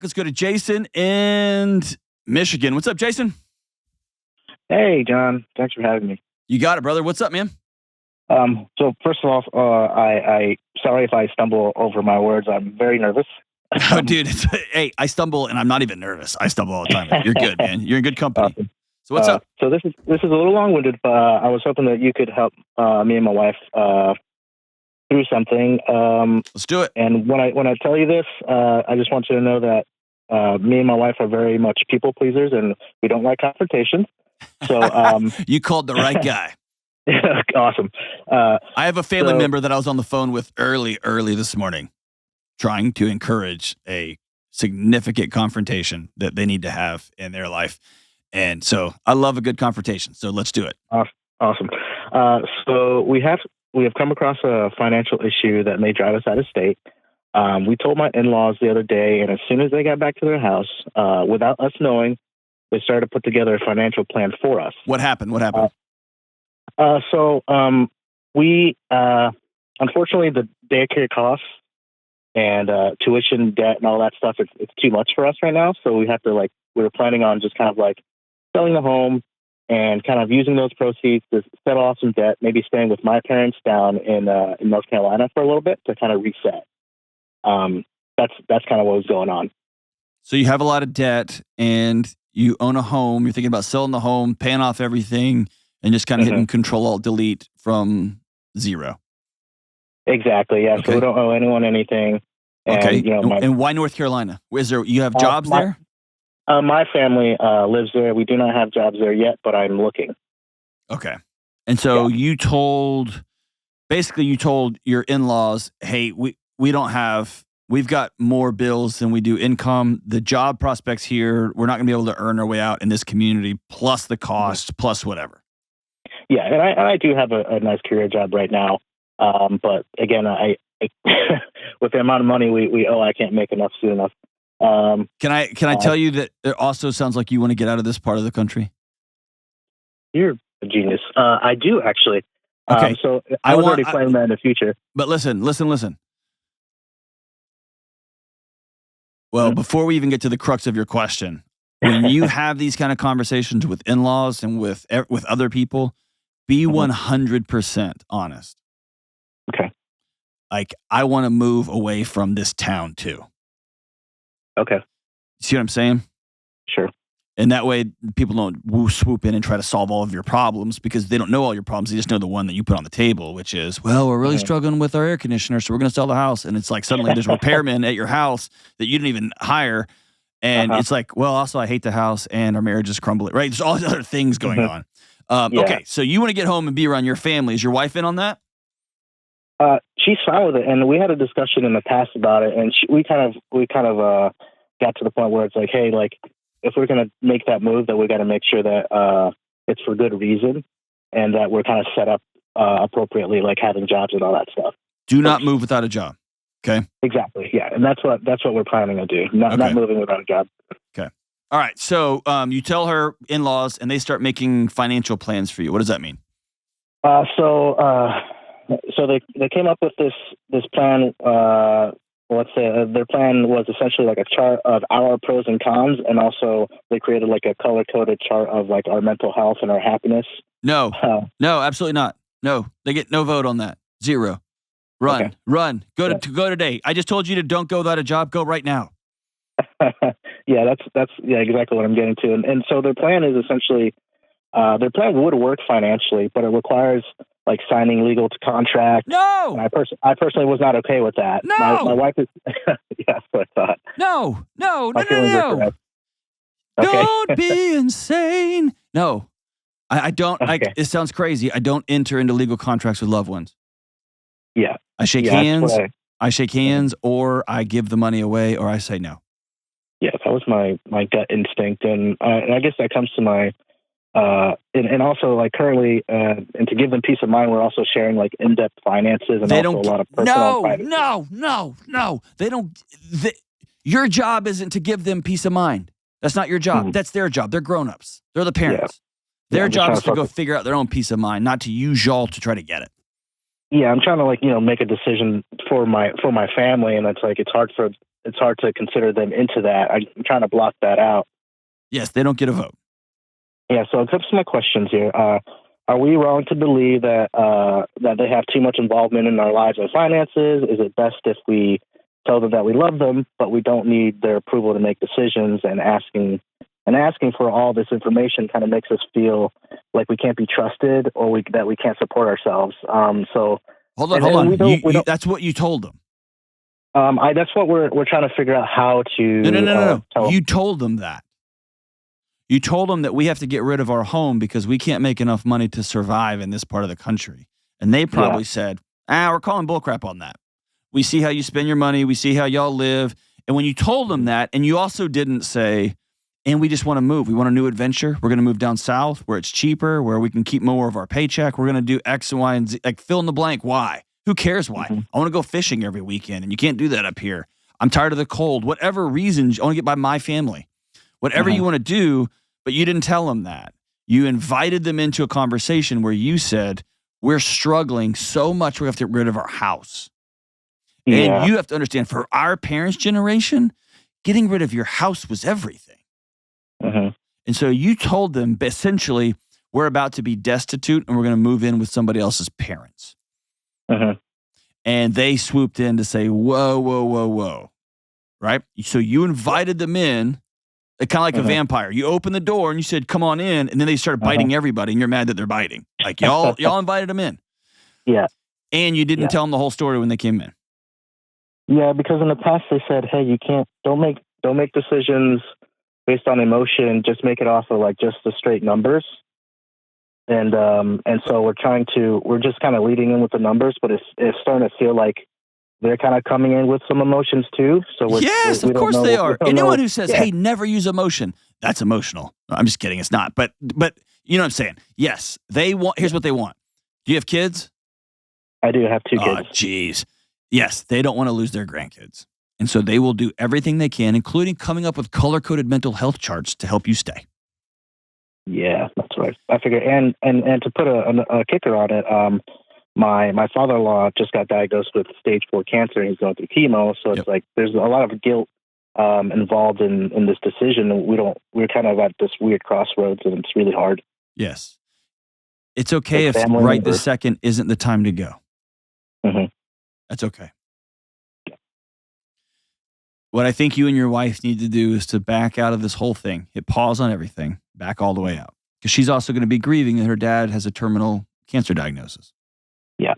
Let's go to Jason in Michigan. What's up, Jason? Hey, John. Thanks for having me. You got it, brother. What's up, man? So first of all, I sorry if I stumble over my words. I'm very nervous. Oh, dude. Hey, I stumble and I'm not even nervous. I stumble all the time. You're good, man. You're in good company. Awesome. So what's up? So this is a little long-winded, but I was hoping that you could help me and my wife through something. Let's do it. And when I tell you this, I just want you to know that me and my wife are very much people pleasers, and we don't like confrontations. So you called the right guy. Awesome. I have a family member that I was on the phone with early this morning, trying to encourage a significant confrontation that they need to have in their life. And so I love a good confrontation. So let's do it. Awesome. So we have come across a financial issue that may drive us out of state. We told my in-laws the other day, and as soon as they got back to their house, without us knowing, they started to put together a financial plan for us. What happened? We unfortunately, the daycare costs and tuition, debt, and all that stuff, it's too much for us right now. So we have to we were planning on just kind of selling the home and kind of using those proceeds to settle off some debt, maybe staying with my parents down in North Carolina for a little bit to kind of reset. That's kind of what was going on. So you have a lot of debt and you own a home. You're thinking about selling the home, paying off everything, and just kind of hitting Control-Alt-Delete from zero. Exactly. Yeah. Okay. So we don't owe anyone anything. And, okay. And why North Carolina? You have jobs there? My family lives there. We do not have jobs there yet, but I'm looking. Okay. And so you told your in-laws, hey, we've got more bills than we do income. The job prospects here, we're not going to be able to earn our way out in this community, plus the cost, plus whatever. Yeah, and I do have a nice career job right now. But again, I with the amount of money we owe, I can't make enough soon enough. Can I tell you that it also sounds like you want to get out of this part of the country? You're a genius. I do actually. Okay. So I was already planning that in the future. But listen. Well, before we even get to the crux of your question, when you have these kind of conversations with in-laws and with other people, be 100% honest. Okay. I want to move away from this town too. Okay. See what I'm saying? Sure. And that way people don't swoop in and try to solve all of your problems because they don't know all your problems. They just know the one that you put on the table, which is, well, we're really struggling with our air conditioner, so we're going to sell the house. And it's like suddenly there's repairmen at your house that you didn't even hire. And it's like, well, also I hate the house and our marriage is crumbling, right? There's all these other things going on. Okay, so you want to get home and be around your family. Is your wife in on that? She's fine with it, and we had a discussion in the past about it, and we kind of got to the point where it's like, hey, if we're going to make that move, that we got to make sure that it's for good reason, and that we're kind of set up appropriately, like having jobs and all that stuff. Do not move without a job. Okay. Exactly. Yeah, and that's what we're planning to do. Not moving without a job. Okay. All right. So you tell her in-laws, and they start making financial plans for you. What does that mean? So they came up with this plan. Let's say their plan was essentially like a chart of our pros and cons, and also they created like a color-coded chart of like our mental health and our happiness. No, absolutely not. No, they get no vote on that. 0. Run, okay. Run. Go today. I just told you to don't go without a job. Go right now. Yeah, that's exactly what I'm getting to. And so their plan is essentially, their plan would work financially, but it requires like signing legal to contract. No! And I personally was not okay with that. No! My wife is, yeah, that's what I thought. No. Okay. Don't be insane. No, I don't. Okay. It sounds crazy. I don't enter into legal contracts with loved ones. Yeah. I shake hands. I shake hands, or I give the money away, or I say no. Yeah, that was my gut instinct, and I guess that comes to my and also like currently, and to give them peace of mind, we're also sharing like in-depth finances and a lot of personal privacy. No. They don't. Your job isn't to give them peace of mind. That's not your job. That's their job. They're grown-ups. They're the parents. Yeah. Their job is to go figure out their own peace of mind, not to use y'all to try to get it. Yeah, I'm trying to make a decision for my family, and it's hard for it's hard to consider them into that. I'm trying to block that out. Yes, they don't get a vote. Yeah, so it comes to my questions here. Are we wrong to believe that that they have too much involvement in our lives and finances? Is it best if we tell them that we love them, but we don't need their approval to make decisions? And asking for all this information kind of makes us feel like we can't be trusted, or that we can't support ourselves. So hold on. That's what you told them. That's what we're trying to figure out how to. No. You told them that. You told them that we have to get rid of our home because we can't make enough money to survive in this part of the country. And they probably said, we're calling bullcrap on that. We see how you spend your money. We see how y'all live. And when you told them that, and you also didn't say, and we just want to move. We want a new adventure. We're going to move down south where it's cheaper, where we can keep more of our paycheck. We're going to do X and Y and Z, like fill in the blank. Why? Who cares why? I want to go fishing every weekend, and you can't do that up here. I'm tired of the cold. Whatever reasons, I want to get by my family. Whatever you want to do, but you didn't tell them that. You invited them into a conversation where you said, we're struggling so much we have to get rid of our house. Yeah. And you have to understand, for our parents' generation, getting rid of your house was everything. And so you told them, essentially, we're about to be destitute and we're going to move in with somebody else's parents. And they swooped in to say, whoa. Right? So you invited them in, kind of like a vampire. You opened the door and you said, come on in. And then they started biting everybody, and you're mad that they're biting. Like, y'all invited them in. Yeah. And you didn't tell them the whole story when they came in. Yeah, because in the past they said, hey, don't make decisions based on emotion, just make it off of like just the straight numbers. And so we're just kind of leading in with the numbers, but it's starting to feel like they're kind of coming in with some emotions too. So of course they are. Anyone who says, hey, never use emotion, that's emotional. I'm just kidding. It's not. But you know what I'm saying? Yes, here's what they want. Do you have kids? I do have 2 kids. Oh, geez. Yes, they don't want to lose their grandkids. And so they will do everything they can, including coming up with color-coded mental health charts to help you stay. Yeah, that's right. I figure, and to put a kicker on it, my father-in-law just got diagnosed with stage 4 cancer, and he's going through chemo. So it's like there's a lot of guilt involved in this decision. We're kind of at this weird crossroads, and it's really hard. Yes, it's okay if right this second isn't the time to go. That's okay. What I think you and your wife need to do is to back out of this whole thing, hit pause on everything, back all the way out. Because she's also going to be grieving that her dad has a terminal cancer diagnosis. Yeah.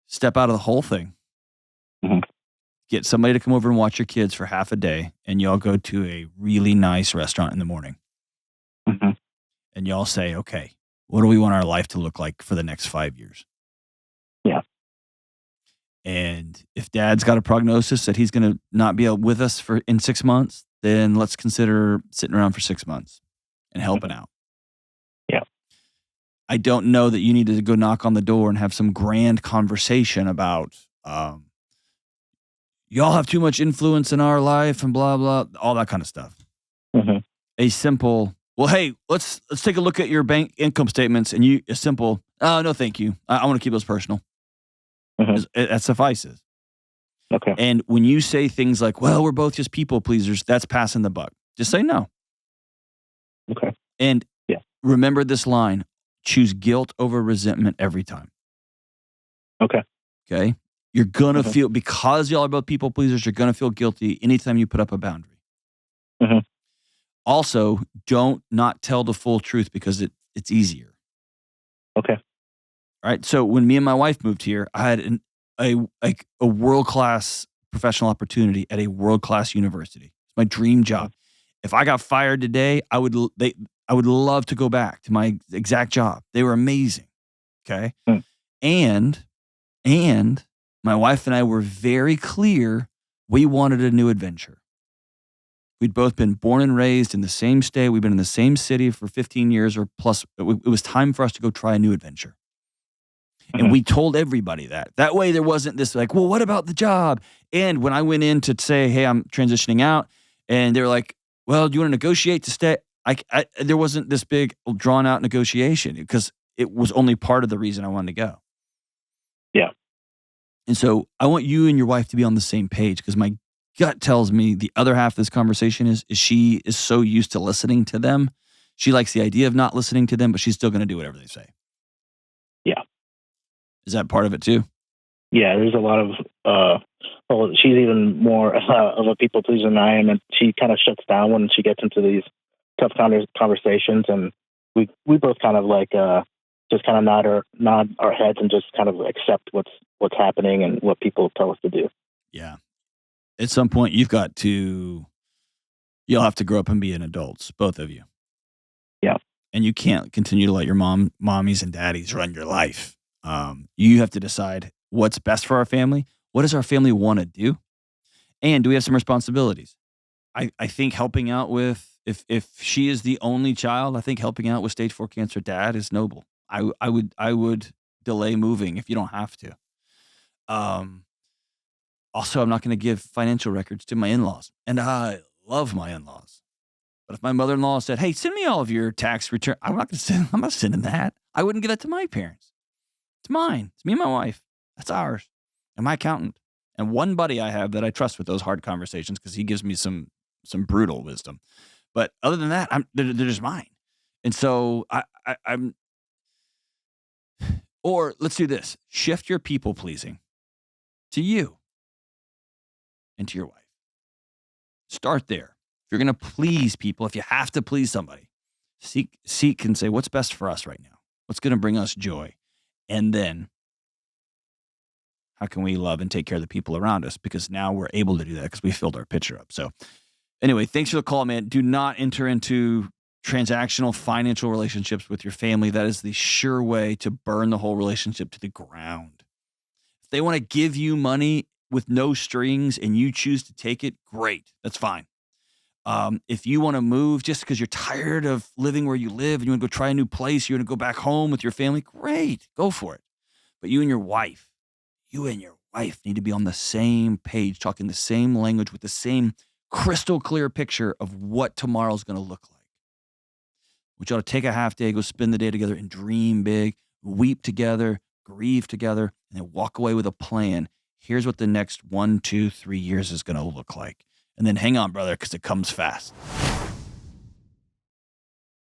Step out of the whole thing. Get somebody to come over and watch your kids for half a day, and y'all go to a really nice restaurant in the morning. And y'all say, okay, what do we want our life to look like for the next 5 years? Yeah. And if dad's got a prognosis that he's going to not be with us in 6 months, then let's consider sitting around for 6 months and helping out. Yeah. I don't know that you need to go knock on the door and have some grand conversation about, y'all have too much influence in our life and blah, blah, all that kind of stuff. A simple, well, hey, let's take a look at your bank income statements, and a simple, no, thank you. I want to keep those personal. That suffices. Okay. And when you say things like, well, we're both just people pleasers, that's passing the buck. Just say no. Okay. And remember this line, choose guilt over resentment every time. Okay. Okay. You're going to feel, because y'all are both people pleasers, you're going to feel guilty anytime you put up a boundary. Also, don't not tell the full truth because it's easier. Okay. All right. So when me and my wife moved here, I had a world-class professional opportunity at a world-class university. It's my dream job. If I got fired today, I would love to go back to my exact job. They were amazing. Okay. And my wife and I were very clear we wanted a new adventure. We'd both been born and raised in the same state. We've been in the same city for 15 years or plus. It was time for us to go try a new adventure. And we told everybody that. That way there wasn't this like, well, what about the job? And when I went in to say, hey, I'm transitioning out, and they were like, well, do you want to negotiate to stay? There wasn't this big drawn out negotiation because it was only part of the reason I wanted to go. Yeah. And so I want you and your wife to be on the same page because my gut tells me the other half of this conversation is she is so used to listening to them. She likes the idea of not listening to them, but she's still going to do whatever they say. Yeah. Is that part of it too? Yeah, there's a lot of, well, she's even more of a people pleaser than I am, and she kind of shuts down when she gets into these tough conversations, and we both kind of like just kind of nod our heads and just kind of accept what's happening and what people tell us to do. Yeah. At some point, you'll have to grow up and be an adults, both of you. Yeah. And you can't continue to let your mommies and daddies run your life. You have to decide what's best for our family. What does our family want to do? And do we have some responsibilities? I think helping out with, if she is the only child, I think helping out with stage 4 cancer dad is noble. I would delay moving if you don't have to. Also, I'm not going to give financial records to my in-laws. And I love my in-laws. But if my mother-in-law said, hey, send me all of your tax return, I'm not sending that. I wouldn't give that to my parents. It's mine. It's me and my wife. That's ours. And my accountant. And one buddy I have that I trust with those hard conversations because he gives me some brutal wisdom. But other than that, they're just mine. And so I'm, or let's do this. Shift your people pleasing to you and to your wife. Start there. If you're going to please people, if you have to please somebody, seek and say, what's best for us right now? What's going to bring us joy? And then how can we love and take care of the people around us? Because now we're able to do that because we filled our pitcher up. So anyway, thanks for the call, man. Do not enter into transactional financial relationships with your family. That is the sure way to burn the whole relationship to the ground. If they want to give you money with no strings and you choose to take it, great. That's fine. If you want to move just because you're tired of living where you live and you want to go try a new place, you want to go back home with your family, great, go for it. But you and your wife need to be on the same page, talking the same language with the same crystal clear picture of what tomorrow's going to look like. We ought to take a half day, go spend the day together and dream big, weep together, grieve together, and then walk away with a plan. Here's what the next 1, 2, 3 years is going to look like. And then hang on, brother, because it comes fast.